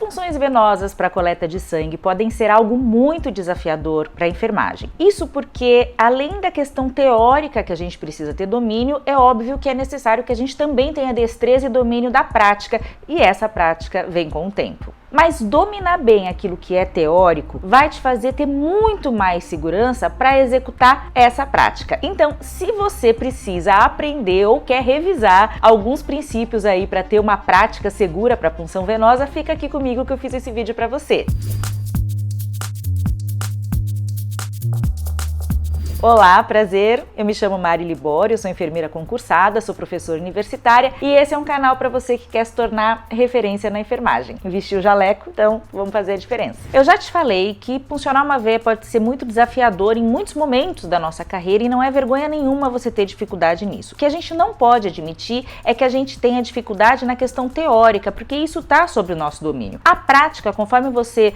punções venosas para coleta de sangue podem ser algo muito desafiador para a enfermagem. Isso porque, além da questão teórica que a gente precisa ter domínio, é óbvio que é necessário que a gente também tenha destreza e domínio da prática, e essa prática vem com o tempo. Mas dominar bem aquilo que é teórico vai te fazer ter muito mais segurança para executar essa prática. Então, se você precisa aprender ou quer revisar alguns princípios aí para ter uma prática segura para punção venosa, fica aqui comigo que eu fiz esse vídeo para você. Olá, prazer! Eu me chamo Mari Libório, eu sou enfermeira concursada, sou professora universitária e esse é um canal para você que quer se tornar referência na enfermagem. Vestiu o jaleco, então vamos fazer a diferença. Eu já te falei que puncionar uma veia pode ser muito desafiador em muitos momentos da nossa carreira e não é vergonha nenhuma você ter dificuldade nisso. O que a gente não pode admitir é que a gente tenha dificuldade na questão teórica, porque isso está sobre o nosso domínio. A prática, conforme você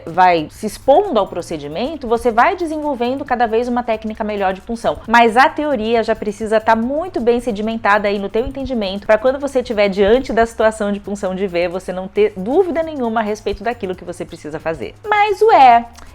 vai se expondo ao procedimento, você vai desenvolvendo cada vez uma técnica melhor de punção, mas a teoria já precisa estar muito bem sedimentada aí no teu entendimento, para quando você estiver diante da situação de punção de veia, você não ter dúvida nenhuma a respeito daquilo que você precisa fazer. Mas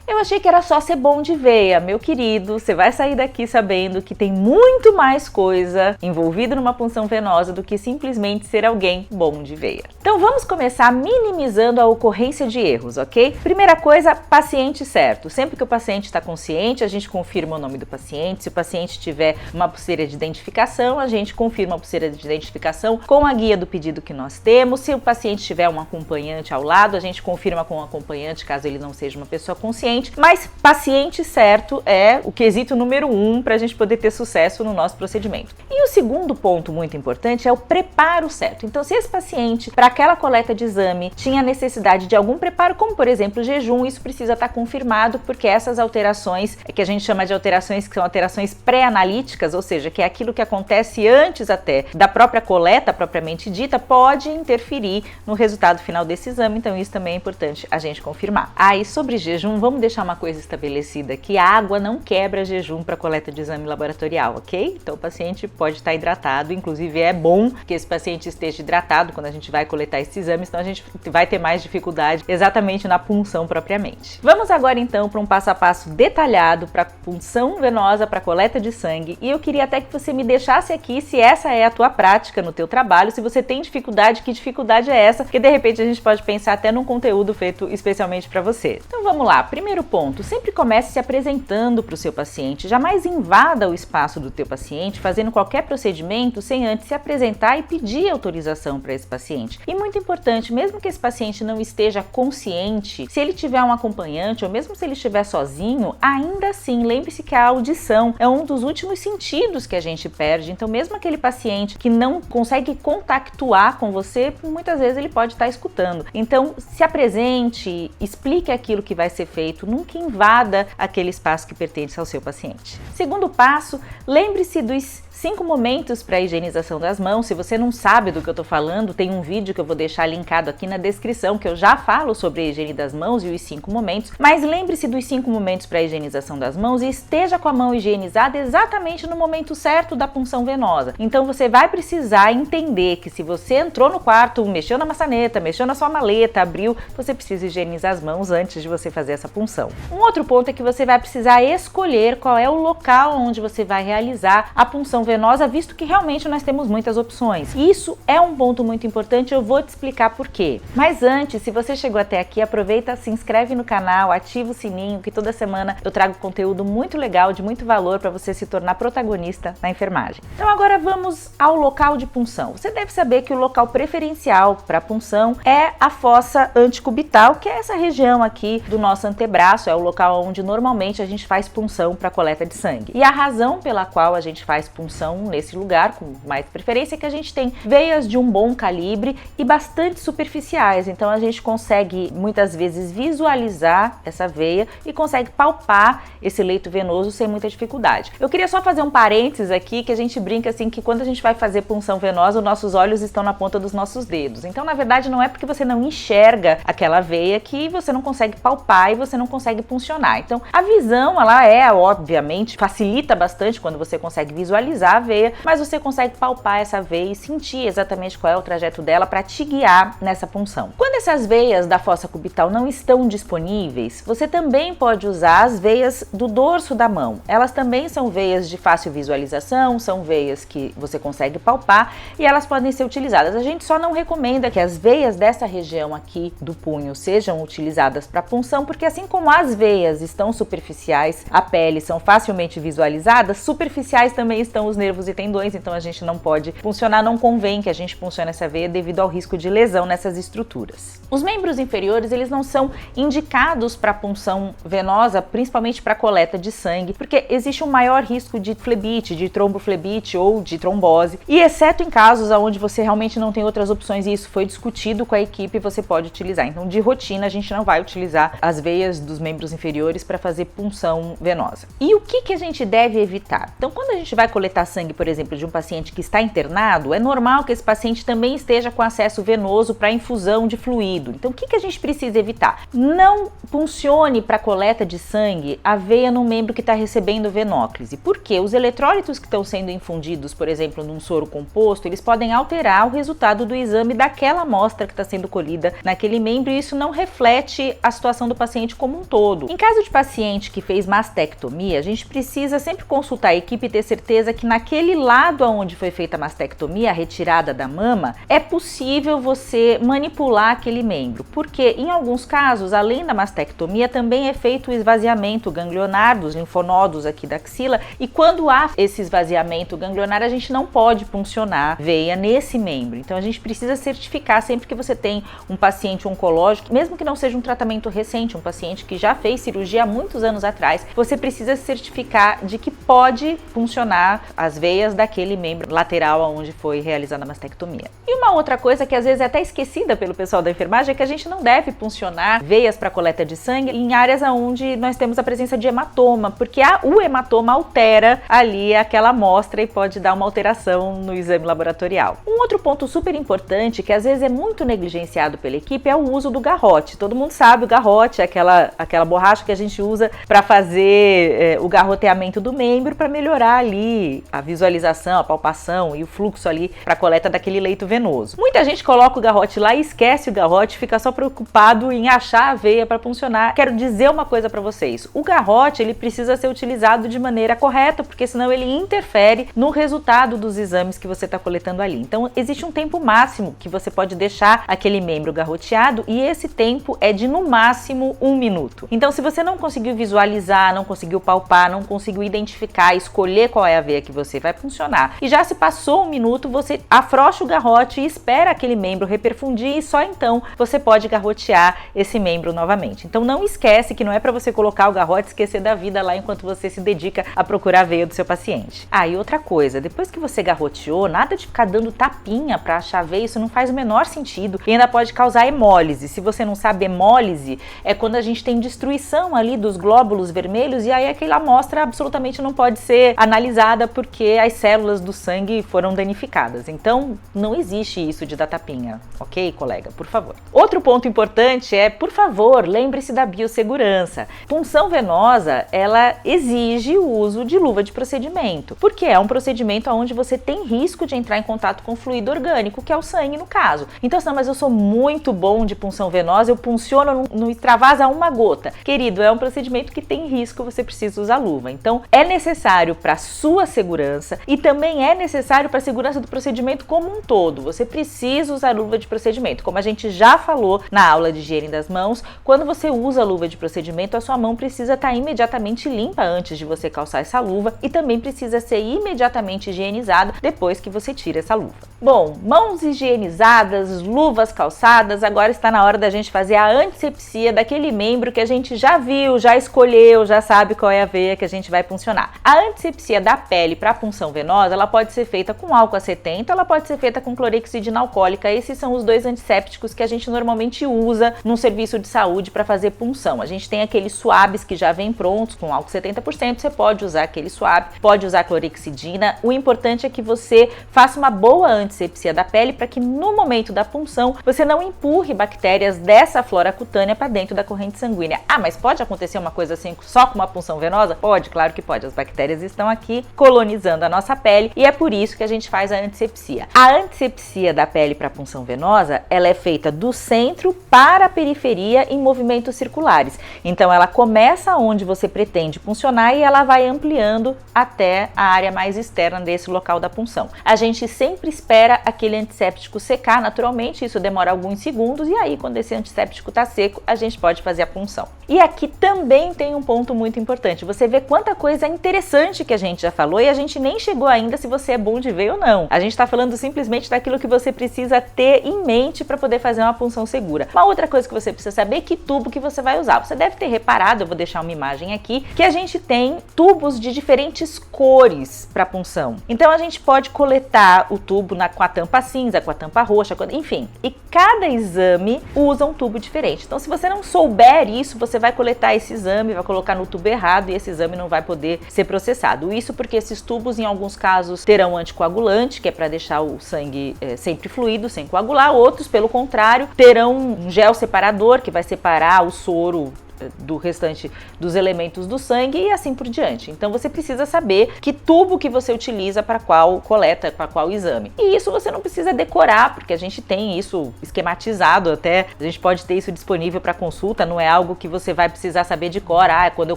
eu achei que era só ser bom de veia. Meu querido, você vai sair daqui sabendo que tem muito mais coisa envolvida numa punção venosa do que simplesmente ser alguém bom de veia. Então vamos começar minimizando a ocorrência de erros, ok? Primeira coisa, paciente certo. Sempre que o paciente está consciente, a gente confirma o nome do paciente. Se o paciente tiver uma pulseira de identificação, a gente confirma a pulseira de identificação com a guia do pedido que nós temos. Se o paciente tiver um acompanhante ao lado, a gente confirma com o acompanhante, caso ele não seja uma pessoa consciente. Mas paciente certo é o quesito número 1 para a gente poder ter sucesso no nosso procedimento. E o segundo ponto muito importante é o preparo certo. Então, se esse paciente, para aquela coleta de exame, tinha necessidade de algum preparo, como por exemplo jejum, isso precisa estar confirmado, porque essas alterações, que a gente chama de alterações que são alterações pré-analíticas, ou seja, que é aquilo que acontece antes até da própria coleta propriamente dita, pode interferir no resultado final desse exame, então isso também é importante a gente confirmar. E sobre jejum, vamos deixar uma coisa estabelecida, que a água não quebra jejum para coleta de exame laboratorial, ok? Então o paciente pode estar hidratado, inclusive é bom que esse paciente esteja hidratado quando a gente vai coletar esse exame, senão a gente vai ter mais dificuldade exatamente na punção propriamente. Vamos agora então para um passo a passo detalhado para punção venosa para coleta de sangue, e eu queria até que você me deixasse aqui se essa é a tua prática no teu trabalho, se você tem dificuldade, que dificuldade é essa, porque de repente a gente pode pensar até num conteúdo feito especialmente para você. Então vamos lá, primeiro ponto, sempre comece se apresentando para o seu paciente, jamais invada o espaço do teu paciente fazendo qualquer procedimento sem antes se apresentar e pedir autorização para esse paciente. E muito importante, mesmo que esse paciente não esteja consciente, se ele tiver um acompanhante ou mesmo se ele estiver sozinho, ainda assim, lembre-se que a audição é um dos últimos sentidos que a gente perde, então mesmo aquele paciente que não consegue contactuar com você, muitas vezes ele pode estar escutando. Então se apresente, explique aquilo que vai ser feito, nunca invada aquele espaço que pertence ao seu paciente. Segundo passo, lembre-se dos 5 momentos para a higienização das mãos. Se você não sabe do que eu estou falando, tem um vídeo que eu vou deixar linkado aqui na descrição, que eu já falo sobre a higiene das mãos e os 5 momentos, mas lembre-se dos 5 momentos para a higienização das mãos e esteja com a mão higienizada exatamente no momento certo da punção venosa. Então você vai precisar entender que se você entrou no quarto, mexeu na maçaneta, mexeu na sua maleta, abriu, você precisa higienizar as mãos antes de você fazer essa punção. Um outro ponto é que você vai precisar escolher qual é o local onde você vai realizar a punção venosa, visto que realmente nós temos muitas opções. Isso é um ponto muito importante, eu vou te explicar por quê. Mas antes, se você chegou até aqui, aproveita, se inscreve no canal, ativa o sininho, que toda semana eu trago conteúdo muito legal, de muito valor para você se tornar protagonista na enfermagem. Então agora vamos ao local de punção. Você deve saber que o local preferencial para punção é a fossa antecubital, que é essa região aqui do nosso antebraço, é o local onde normalmente a gente faz punção para coleta de sangue. E a razão pela qual a gente faz punção nesse lugar, com mais preferência, é que a gente tem veias de um bom calibre e bastante superficiais, então a gente consegue muitas vezes visualizar essa veia e consegue palpar esse leito venoso sem muita dificuldade. Eu queria só fazer um parênteses aqui, que a gente brinca assim, que quando a gente vai fazer punção venosa, os nossos olhos estão na ponta dos nossos dedos. Então, na verdade, não é porque você não enxerga aquela veia que você não consegue palpar e você não consegue puncionar. Então, a visão, ela obviamente, facilita bastante quando você consegue visualizar a veia, mas você consegue palpar essa veia e sentir exatamente qual é o trajeto dela para te guiar nessa punção. Quando essas veias da fossa cubital não estão disponíveis, você também pode usar as veias do dorso da mão. Elas também são veias de fácil visualização, são veias que você consegue palpar e elas podem ser utilizadas. A gente só não recomenda que as veias dessa região aqui do punho sejam utilizadas para punção, porque assim como as veias estão superficiais, a pele são facilmente visualizadas, superficiais também estão os nervos e tendões, então a gente não pode puncionar, não convém que a gente puncione essa veia devido ao risco de lesão nessas estruturas. Os membros inferiores, eles não são indicados para punção venosa, principalmente para coleta de sangue, porque existe um maior risco de flebite, de tromboflebite ou de trombose, e exceto em casos onde você realmente não tem outras opções e isso foi discutido com a equipe, você pode utilizar. Então, de rotina, a gente não vai utilizar as veias dos membros inferiores para fazer punção venosa. E o que a gente deve evitar? Então, quando a gente vai coletar sangue, por exemplo, de um paciente que está internado, é normal que esse paciente também esteja com acesso venoso para infusão de fluido. Então, o que a gente precisa evitar? Não puncione para coleta de sangue a veia no membro que está recebendo venóclise. Por quê? Os eletrólitos que estão sendo infundidos, por exemplo, num soro composto, eles podem alterar o resultado do exame daquela amostra que está sendo colhida naquele membro e isso não reflete a situação do paciente como um todo. Em caso de paciente que fez mastectomia, a gente precisa sempre consultar a equipe e ter certeza que naquele lado onde foi feita a mastectomia, a retirada da mama, é possível você manipular aquele membro, porque em alguns casos, além da mastectomia, também é feito o esvaziamento ganglionar dos linfonodos aqui da axila e quando há esse esvaziamento ganglionar, a gente não pode puncionar veia nesse membro. Então a gente precisa certificar sempre que você tem um paciente oncológico, mesmo que não seja um tratamento recente, um paciente que já fez cirurgia há muitos anos atrás, você precisa certificar de que pode funcionar as veias daquele membro lateral onde foi realizada a mastectomia. E uma outra coisa que às vezes é até esquecida pelo pessoal da enfermagem é que a gente não deve puncionar veias para coleta de sangue em áreas onde nós temos a presença de hematoma, porque o hematoma altera ali aquela amostra e pode dar uma alteração no exame laboratorial. Um outro ponto super importante que às vezes é muito negligenciado pela equipe é o uso do garrote. Todo mundo sabe, o garrote é aquela borracha que a gente usa para fazer o garroteamento do membro para melhorar ali a visualização, a palpação e o fluxo ali para a coleta daquele leito venoso. Muita gente coloca o garrote lá e esquece o garrote, fica só preocupado em achar a veia para puncionar. Quero dizer uma coisa para vocês, o garrote ele precisa ser utilizado de maneira correta, porque senão ele interfere no resultado dos exames que você está coletando ali. Então existe um tempo máximo que você pode deixar aquele membro garroteado e esse tempo é de no máximo 1 minuto. Então se você não conseguiu visualizar, não conseguiu palpar, não conseguiu identificar, escolher qual é a veia que você vai funcionar e já se passou 1 minuto, você afrouxa o garrote e espera aquele membro reperfundir e só então você pode garrotear esse membro novamente. Então não esquece que não é para você colocar o garrote e esquecer da vida lá enquanto você se dedica a procurar a veia do seu paciente. E outra coisa, depois que você garroteou, nada de ficar dando tapinha para achar a veia, isso não faz o menor sentido e ainda pode causar hemólise. Se você não sabe, hemólise é quando a gente tem destruição ali dos glóbulos vermelhos e aí aquela amostra absolutamente não pode ser analisada porque as células do sangue foram danificadas. Então não existe isso de dar tapinha, ok, colega? Por favor. Outro ponto importante é, por favor, lembre-se da biossegurança. Punção venosa, ela exige o uso de luva de procedimento, porque é um procedimento onde você tem risco de entrar em contato com fluido orgânico, que é o sangue no caso. Então, assim, mas eu sou muito bom de punção venosa, eu punciono, não extravasa uma gota. Querido, é um procedimento que tem risco, você precisa usar luva. Então, é necessário para sua segurança e também é necessário para a segurança do procedimento como um todo. Você precisa usar luva de procedimento. Como a gente já falou na aula de higiene das mãos, quando você usa a luva de procedimento, a sua mão precisa estar imediatamente limpa antes de você calçar essa luva e também precisa ser imediatamente higienizada depois que você tira essa luva. Bom, mãos higienizadas, luvas calçadas, agora está na hora da gente fazer a antisepsia daquele membro que a gente já viu, já escolheu, já sabe qual é a veia que a gente vai puncionar. A antisepsia da pele para punção venosa, ela pode ser feita com álcool a 70, ela pode ser feita com clorexidina alcoólica. Esses são os dois antissépticos que a gente normalmente usa num serviço de saúde para fazer punção. A gente tem aqueles suaves que já vêm prontos com álcool 70 70%, você pode usar aquele suave, pode usar clorexidina. O importante é que você faça uma boa antisepsia da pele para que no momento da punção você não empurre bactérias dessa flora cutânea para dentro da corrente sanguínea. Ah, mas pode acontecer uma coisa assim só com uma punção venosa? Pode, claro que pode. As bactérias estão aqui colonizando a nossa pele e é por isso que a gente faz a antisepsia. A antisepsia da pele para punção venosa, ela é feita do centro para a periferia em movimentos circulares. Então ela começa onde você pretende puncionar e ela vai ampliando até a área mais externa desse local da punção. A gente sempre espera aquele antisséptico secar naturalmente, isso demora alguns segundos e aí quando esse antisséptico está seco, a gente pode fazer a punção. E aqui também tem um ponto muito importante, você vê quanta coisa interessante que a gente já falou e a gente nem chegou ainda se você é bom de ver ou não. A gente está falando simplesmente daquilo que você precisa ter em mente para poder fazer uma punção segura. Uma outra coisa que você precisa saber é que tubo que você vai usar. Você deve ter reparado, eu vou deixar uma imagem aqui, que a gente tem tubos de diferentes cores para punção. Então a gente pode coletar o tubo com a tampa cinza, com a tampa roxa, enfim. E cada exame usa um tubo diferente. Então se você não souber isso, você vai coletar esse exame, vai colocar no tubo errado e esse exame não vai poder ser processado. Isso porque esses tubos, em alguns casos, terão anticoagulante, que é para deixar o sangue sempre fluido, sem coagular. Outros, pelo contrário, terão um gel separador, que vai separar o soro do restante dos elementos do sangue e assim por diante. Então você precisa saber que tubo que você utiliza para qual coleta, para qual exame. E isso você não precisa decorar, porque a gente tem isso esquematizado até, a gente pode ter isso disponível para consulta, não é algo que você vai precisar saber de cor. Quando eu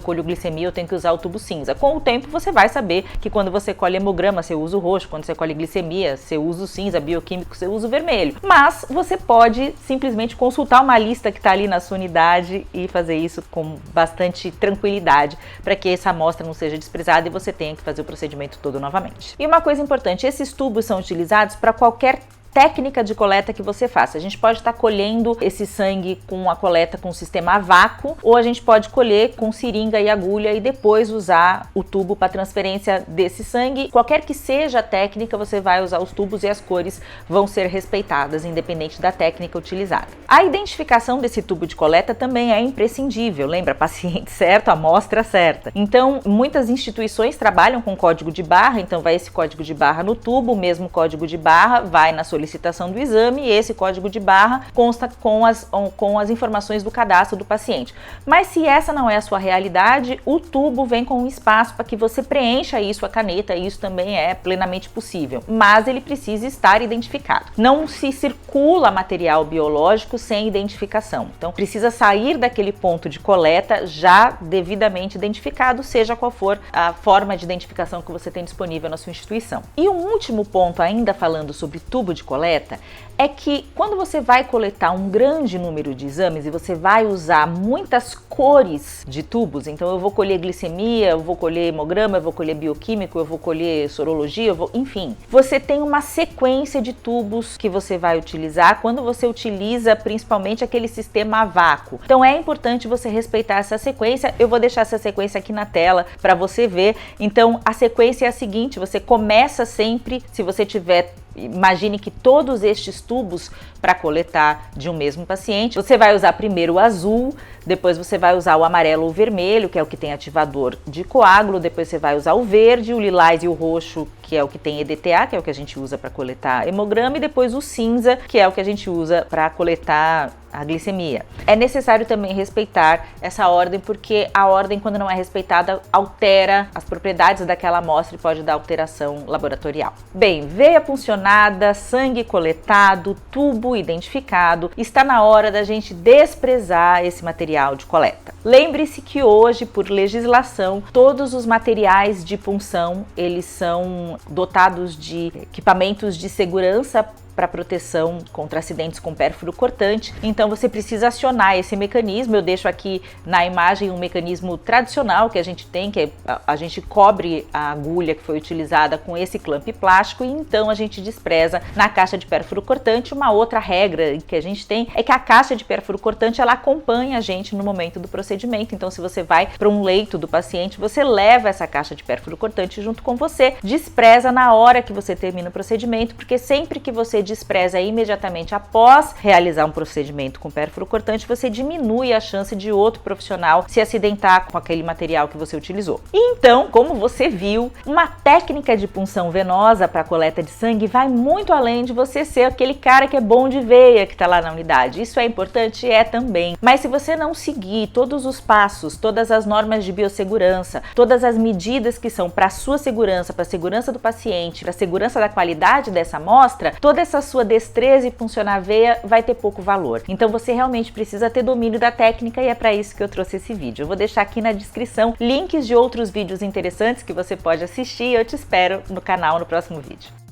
colho glicemia eu tenho que usar o tubo cinza. Com o tempo você vai saber que quando você colhe hemograma você usa o roxo, quando você colhe glicemia você usa o cinza, bioquímico você usa o vermelho. Mas você pode simplesmente consultar uma lista que está ali na sua unidade e fazer isso com bastante tranquilidade para que essa amostra não seja desprezada e você tenha que fazer o procedimento todo novamente. E uma coisa importante, esses tubos são utilizados para qualquer técnica de coleta que você faça. A gente pode estar colhendo esse sangue com a coleta com o sistema a vácuo, ou a gente pode colher com seringa e agulha e depois usar o tubo para transferência desse sangue. Qualquer que seja a técnica, você vai usar os tubos e as cores vão ser respeitadas, independente da técnica utilizada. A identificação desse tubo de coleta também é imprescindível. Lembra? Paciente certo, amostra certa. Então, muitas instituições trabalham com código de barra, então vai esse código de barra no tubo, o mesmo código de barra vai na solicitação do exame e esse código de barra consta com as informações do cadastro do paciente. Mas se essa não é a sua realidade, o tubo vem com um espaço para que você preencha isso, a caneta, e isso também é plenamente possível. Mas ele precisa estar identificado. Não se circula material biológico sem identificação. Então precisa sair daquele ponto de coleta já devidamente identificado, seja qual for a forma de identificação que você tem disponível na sua instituição. E um último ponto, ainda falando sobre tubo de coleta, é que quando você vai coletar um grande número de exames e você vai usar muitas cores de tubos, então eu vou colher glicemia, eu vou colher hemograma, eu vou colher bioquímico, eu vou colher sorologia, enfim, você tem uma sequência de tubos que você vai utilizar quando você utiliza principalmente aquele sistema a vácuo. Então é importante você respeitar essa sequência. Eu vou deixar essa sequência aqui na tela para você ver. Então a sequência é a seguinte: você começa sempre, se você tiver, imagine que todos estes tubos para coletar de um mesmo paciente, você vai usar primeiro o azul, depois você vai usar o amarelo ou o vermelho, que é o que tem ativador de coágulo, depois você vai usar o verde, o lilás e o roxo, que é o que tem EDTA, que é o que a gente usa para coletar hemograma, e depois o cinza, que é o que a gente usa para coletar a glicemia. É necessário também respeitar essa ordem, porque a ordem, quando não é respeitada, altera as propriedades daquela amostra e pode dar alteração laboratorial. Bem, veia puncionada, sangue coletado, tubo identificado, está na hora da gente desprezar esse material de coleta. Lembre-se que hoje, por legislação, todos os materiais de punção, eles são dotados de equipamentos de segurança para proteção contra acidentes com pérfuro cortante. Então você precisa acionar esse mecanismo. Eu deixo aqui na imagem um mecanismo tradicional que a gente tem, que a gente cobre a agulha que foi utilizada com esse clamp plástico e então a gente despreza na caixa de pérfuro cortante. Uma outra regra que a gente tem é que a caixa de pérfuro cortante ela acompanha a gente no momento do procedimento. Então se você vai para um leito do paciente, você leva essa caixa de pérfuro cortante junto com você, despreza na hora que você termina o procedimento, porque sempre que você despreza imediatamente após realizar um procedimento com pérfuro cortante, você diminui a chance de outro profissional se acidentar com aquele material que você utilizou. Então, como você viu, uma técnica de punção venosa para coleta de sangue vai muito além de você ser aquele cara que é bom de veia que está lá na unidade. Isso é importante? É também. Mas se você não seguir todos os passos, todas as normas de biossegurança, todas as medidas que são para a sua segurança, para a segurança do paciente, para a segurança da qualidade dessa amostra, toda essa sua destreza e funcionar a veia vai ter pouco valor. Então você realmente precisa ter domínio da técnica e é para isso que eu trouxe esse vídeo. Eu vou deixar aqui na descrição links de outros vídeos interessantes que você pode assistir e eu te espero no canal no próximo vídeo.